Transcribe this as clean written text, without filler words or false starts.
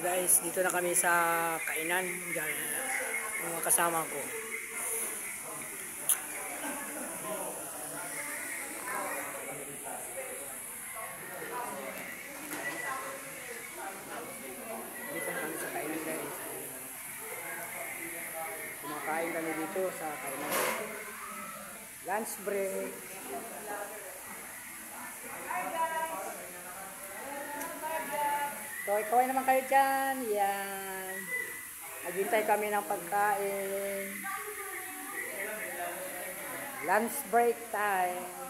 Guys, dito na kami sa kainan. Diyan, yung mga kasama ko. Dito na kami sa kainan, guys. Kumakain kami dito sa kainan. Lunch break. So, ikaw naman kayo dyan. Yan. Naghintay kami ng pagkain. Lunch break time.